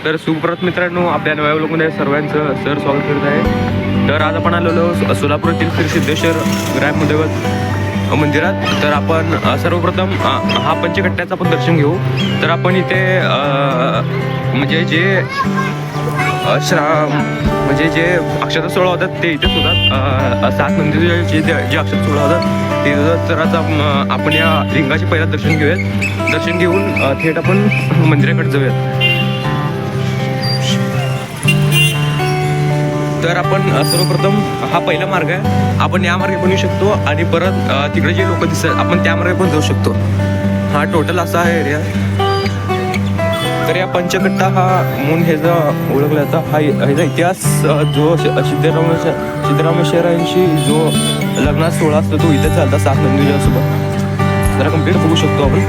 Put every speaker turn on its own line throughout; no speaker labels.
तर सुप्रभात मित्रांनो, आपल्या नव्या व्लॉगमध्ये सर्वांचं सर स्वागत करत आहे. तर आज आपण आलेलो सोलापूरातील श्री सिद्धेश्वर ग्रामदेवत मंदिरात. तर आपण सर्वप्रथम हा पंचकट्ट्याचं आपण दर्शन घेऊ. तर आपण इथे म्हणजे जे म्हणजे जे अक्षता सोहळा होतात ते इथेच होतात. 7 मंदिराचे जे अक्षता सोहळा होतात ते होतात. तर आता आपण या लिंगाचे पहिला दर्शन घेऊयात. दर्शन घेऊन थेट आपण मंदिराकडे जाऊयात. तर आपण सर्वप्रथम हा पहिला मार्ग आहे, आपण या मार्गे पण येऊ शकतो आणि परत तिकडे जे लोक दिसतात आपण त्या मार्गे पण जाऊ शकतो. हा टोटल असा आहे एरिया. तर या पंचकट्टा हा म्हणून ह्याचा ओळखला जातं. ह्याचा इतिहास जो सिद्धरामेश्वरांशी जो लग्नात सोहळा असतो तो इथेच चालता 7 नंदीच्यासोबत. जरा कम्प्लीट बघू शकतो आपण.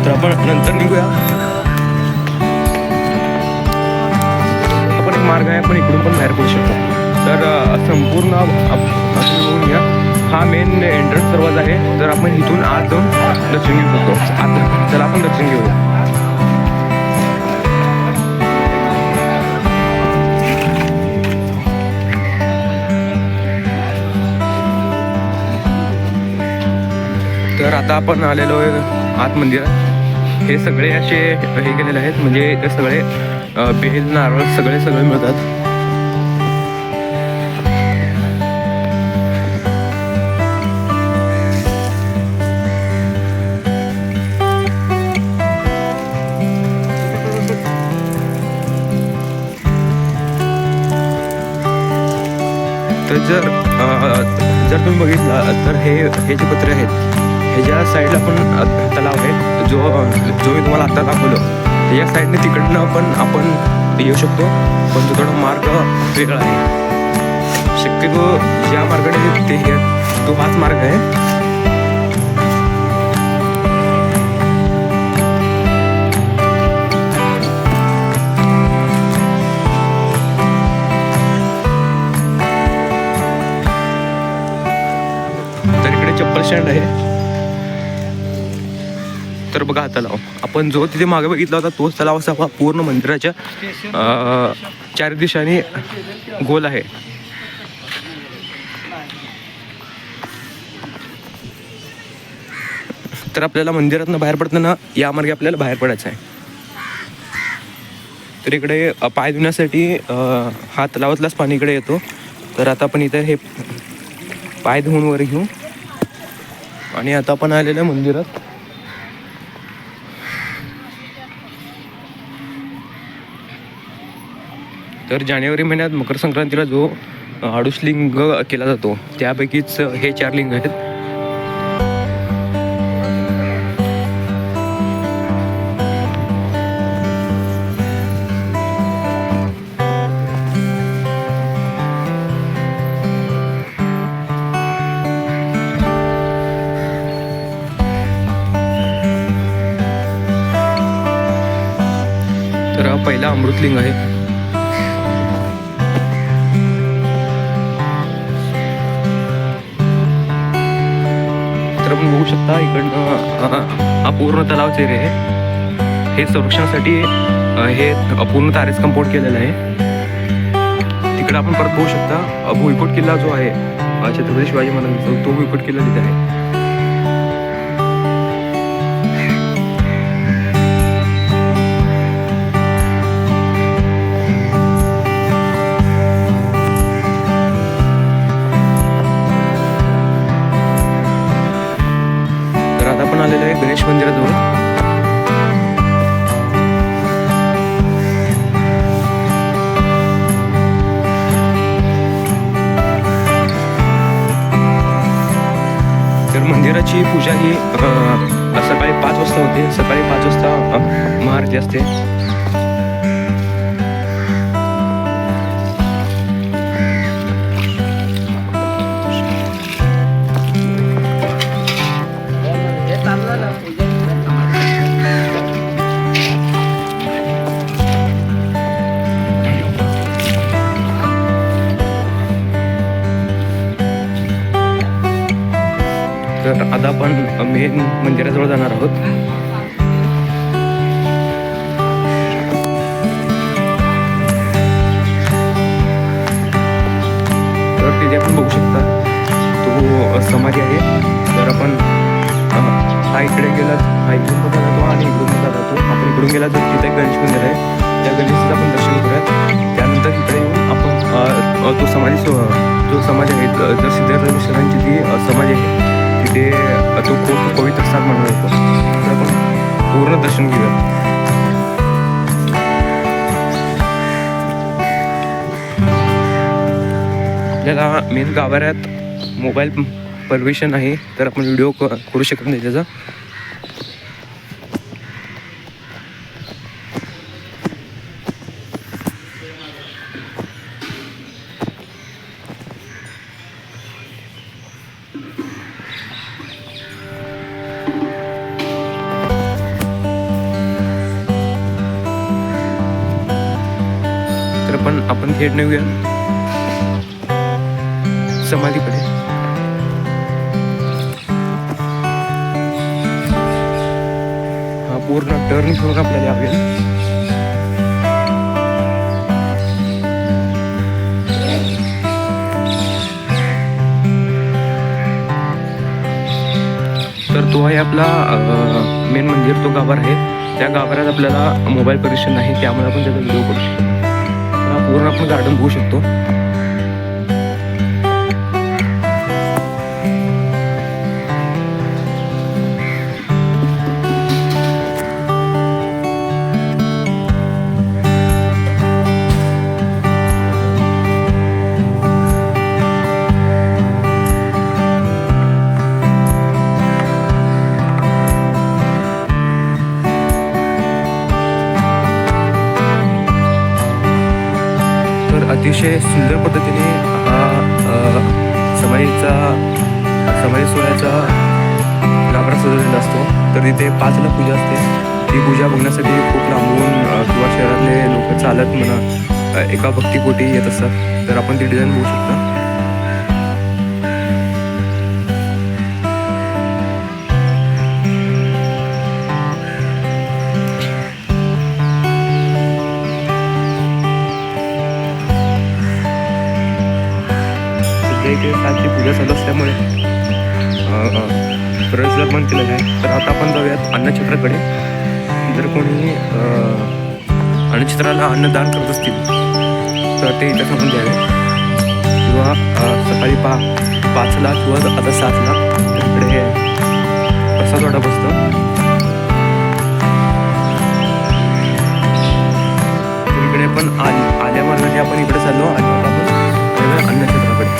तर आपण नंतर निघूया. आपण एक मार्ग आहे, आपण इकडून पण बाहेर पडू शकतो. तर संपूर्ण असं बघून घ्या. हा मेन एंट्रन्स दरवाजा आहे. तर आपण इथून आत जाऊन दर्शन घेऊ शकतो. आत चला आपण दर्शन घेऊया. तर आता आपण आलेलो आहे आत मंदिरात. हे सगळे असे हे केलेले आहेत, म्हणजे ते सगळे बेल नारळ सगळे मिळतात. तर जर तुम्ही बघितलं तर हे जे पत्रे आहेत ह्याच्या साईडला पण तलाव आहे, जो मी तुम्हाला आता दाखवलो. त्याच्या साईडने तिकडनं पण आपण येऊ शकतो, पण तो थोडा मार्ग वेगळा आहे. शक्यतो ज्या मार्गाने ते तो हाच मार्ग आहे. तर इकडे चप्पल स्टँड आहे. तर बघा हा तलाव, आपण जो तिथे मागे बघितला होता तोच तलाव असा पूर्ण मंदिराच्या 4 दिशांनी गोल आहे. तर आपल्याला मंदिरातनं बाहेर पडताना या मार्गे आपल्याला बाहेर पडायचं आहे. तर इकडे पाय धुण्यासाठी हा तलावातलाच पाणी इकडे येतो. तर आता आपण इथे हे पाय धुवून वर घेऊ आणि आता आपण आलेल्या मंदिरात. तर जानेवारी महिन्यात मकर संक्रांतीला जो 28 लिंग केला जातो त्यापैकीच हे 4 लिंग आहेत. तर हा पहिला अमृतलिंग आहे. आपण बघू शकता इकडनं हा पूर्ण तलावचे एरिया आहे. हे संरक्षणासाठी हे पूर्ण तारेच कंपाऊंड केलेलं आहे. तिकडे आपण परत बघू शकता भुईकोट किल्ला जो आहे छत्रपती शिवाजी महाराजांचा, तो भुईकोट किल्ला तिथे आहे. आपण आलेलो आहे गणेश मंदिराजवळ. तर मंदिराची पूजा ही सकाळी 5 वाजता होते. सकाळी 5 वाजता महाआरती असते. तर आता आपण मेन मंदिराजवळ जाणार आहोत. तर तिथे आपण बघू शकता तो समाधी आहे. तर आपण हा इकडे गेला, हा इकडून पण जातो आणि इकडून पण जातो. आपण इकडून गेला तर तिथे गणेश मंदिर आहे, त्या गणेशाचं आपण दर्शन करूयात. त्यानंतर इकडे येऊन आपण तो समाधी आहे, जर सिद्धेश्वरांची ती समाधी आहे तिथे तो खूप पवित्र स्थान मानला जातो. तर आपण पूर्ण दर्शन घेऊया. आपल्याला मेन गाभाऱ्यात मोबाईल परमिशन आहे, तर आपण व्हिडिओ करू शकत नाही त्याचा. तर आपण थेट नेऊया समाधीकडे. हा पूर्ण टर्न घेऊन आपल्याला यावे. तर तो आहे आपला मेन मंदिर, तो गाभारा आहे. त्या गाभाऱ्यात आपल्याला मोबाईल परमिशन नाही, त्यामुळे आपण त्याचा व्हिडिओ करू शकतो. पूर्ण आपण गार्डन बघू शकतो. अतिशय सुंदर पद्धतीने हा समाधी सोहळ्याचा गाभारा सजवलेला असतो. तर तिथे 5 ला पूजा असते. ती पूजा बघण्यासाठी खूप लांबून किंवा शहरातले लोक चालत म्हणा एका भक्तिपोटी येत असतात. तर आपण ती डिझाईन बघू शकता. इथे सातची पूजा चालू असल्यामुळे प्रवेशद्वार बंद केलेलं आहे. तर आता आपण जाऊयात अन्नछत्राकडे. जर कोणी अन्नछत्राला अन्नदान करत असतील तर ते इथं थांबून द्यावे, किंवा सकाळी 5 ला किंवा आता 7 ला इकडे प्रसाद वाटा बसतो. इकडे पण आल्या मार्गाने आपण इकडे चाललो आणि आपण अन्नछत्राकडे.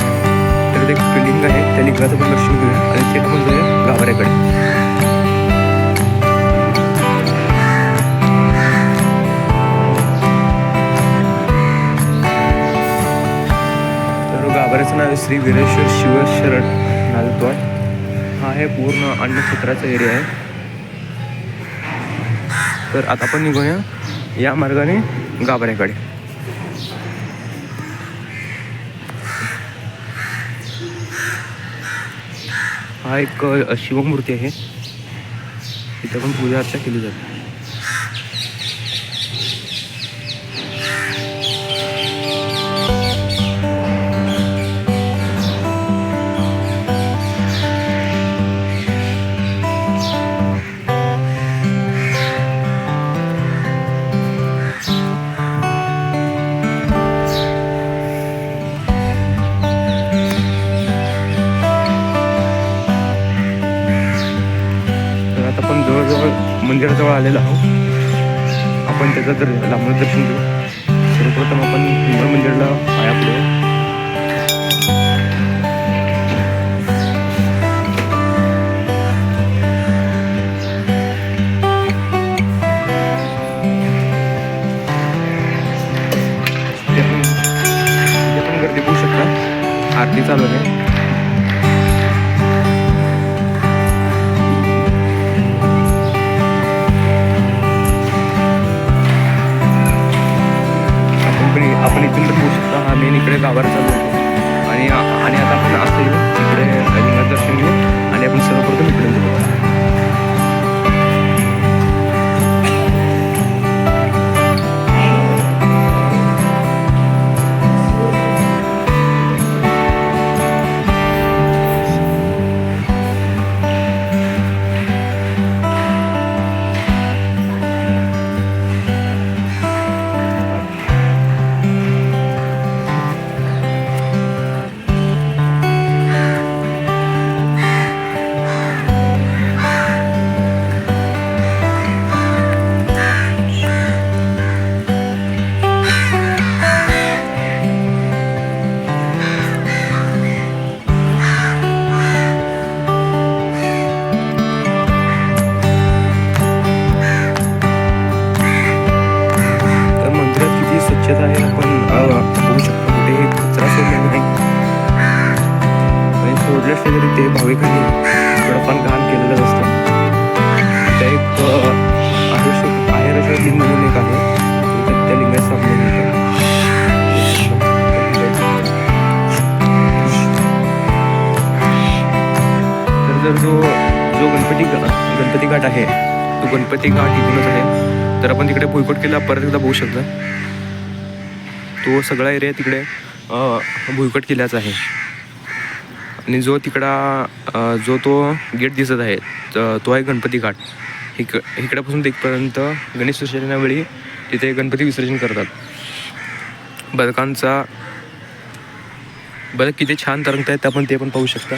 तर एक लिंग आहे, त्या लिंगाचं पण दर्शन घेऊया आणि थेट आपण जाऊया गाभाऱ्याकडे. तर गाभाऱ्याचं नाव आहे श्री वीरेश्वर शिवशरण नालद्वार. हा आहे पूर्ण अन्नछत्राचा एरिया आहे. तर आता आपण निघूया या मार्गाने गाभाऱ्याकडे. हा एक शिवमूर्ती आहे, इथं पण पूजा अर्चा केली जाते. मंदिराजवळ आलेलो आहोत. आपण त्याचं लांबून दर्शन घेऊ. सर्वप्रथम आपण हिंदू मंदिराला पाया पडू. आपण गर्दी बघू शकता, आरती चालू आहे. आपण इथून पण बघू शकता, हा मेन इकडे गाभारा चालू आहे. आणि आता आपण असं येऊ इकडे लिंगाचं दर्शन घेऊ आणि आपण सर्वप्रथम इकडे जाऊ. जर जो जो गणपती घाट आहे तो गणपती घाट इथूनच आहे. तर आपण तिकडे भुईकोट किल्ला परत एकदा बघू शकता. तो सगळा एरिया तिकडे भुईकोट किल्ल्याचा आहे. आणि जो तिकडा जो तो गेट दिसत आहे तो आहे गणपती घाट. इकड्यापासून तिथपर्यंत गणेश विसर्जनावेळी तिथे गणपती विसर्जन करतात. बदक किती छान तरंगत आहेत आपण ते पण पाहू शकता.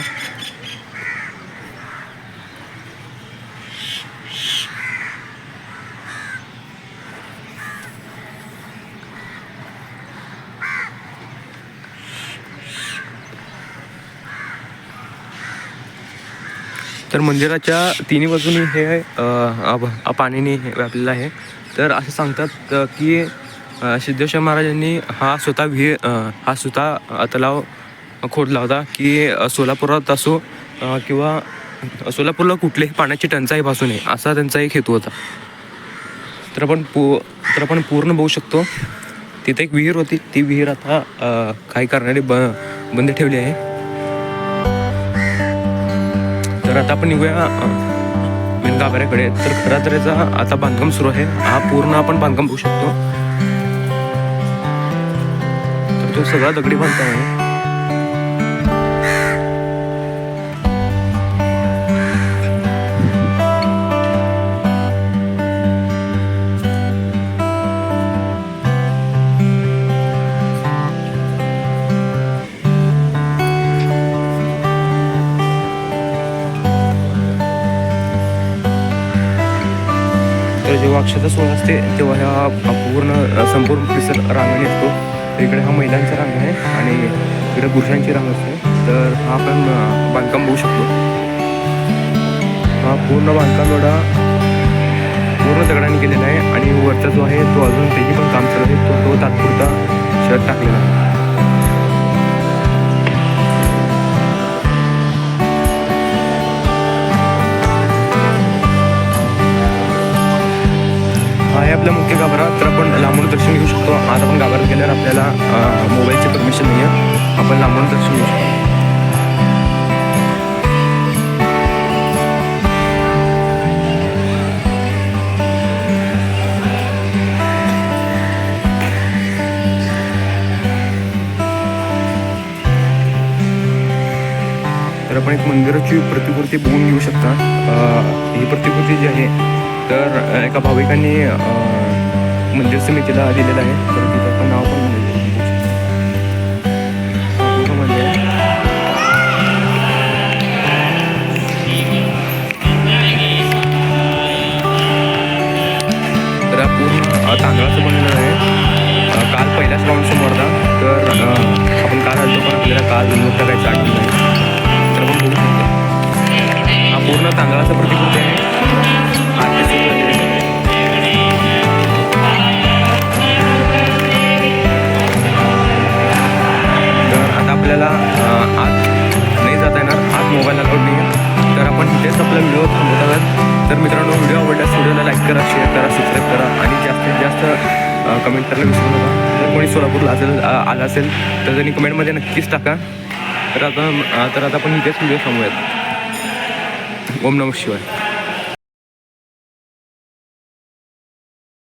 तर मंदिराच्या तिन्ही बाजूनी हे पाण्याने व्यापलेलं आहे. तर असं सांगतात की सिद्धेश्वर महाराजांनी हा स्वतः तलाव खोदला होता की सोलापुरात असो किंवा सोलापूरला कुठल्याही पाण्याची टंचाई भासू नये असा त्यांचा एक हेतू होता. तर आपण पूर्ण बघू शकतो. तिथे एक विहीर होती. ती विहीर आता काही कारणाने बंद ठेवली आहे. तर आता आपण निघूया मेन गाभाऱ्याकडे. तर खरा तर याचा आता बांधकाम सुरू आहे. हा पूर्ण आपण बांधकाम बघू शकतो. तर तो सगळा दगडी बांधकाम आहे. तर जेव्हा अक्षता सोहळा असते तेव्हा ह्या संपूर्ण परिसर रांगाने असतो. तर इकडे हा महिलांचा रांग आहे आणि इकडे पुरुषांची रांग असते. तर हा आपण बांधकाम बघू शकतो. हा पूर्ण बांधकाम एवढा पूर्ण दगडाने केलेला आहे आणि वरचा जो आहे तो अजून त्याची पण काम चालू आहे. तो तात्पुरता शर्ट टाकलेला आहे. आहे आपला मुख्य गाभारा. तर आपण लांबून दर्शन घेऊ शकतो. आज आपण गाभाऱ्यात गेल्यावर आपल्याला मोबाईलची परमिशन नाही आहे. आपण लांबून दर्शन घेऊ शकतो. तर आपण एक मंदिराची प्रतिकृती बघून घेऊ शकता. ही प्रतिकृती जी आहे तर एका भाविकांनी मंदिर समितीला दिलेलं आहे. तर तिथं आपण नाव पण तर पूर्ण तांदळाचं बनलेलं आहे. काल पहिला श्रावण सोमवार होता. तर आपण काल आलो पण आपल्याला काल मोठं काही आठवण नाही. तर आपण बघू शकतो हा पूर्ण तांदळाचं प्रतिकृती आहे. तर आता आपल्याला आत नाही जाता येणार. आत मोबाईल अलाउड नाही आहे. तर आपण इथेच आपला व्हिडिओ थांबवत आहोत. तर मित्रांनो व्हिडिओ आवडल्यास व्हिडिओला लाईक करा, शेअर करा, सबस्क्राईब करा आणि जास्तीत जास्त कमेंट करायला विसरू नका. जर कोणी सोलापूरला आला असेल तर त्यांनी कमेंटमध्ये नक्कीच टाका. तर आता आपण इथेच व्हिडिओ थांबूयात. ओम नमः शिवाय.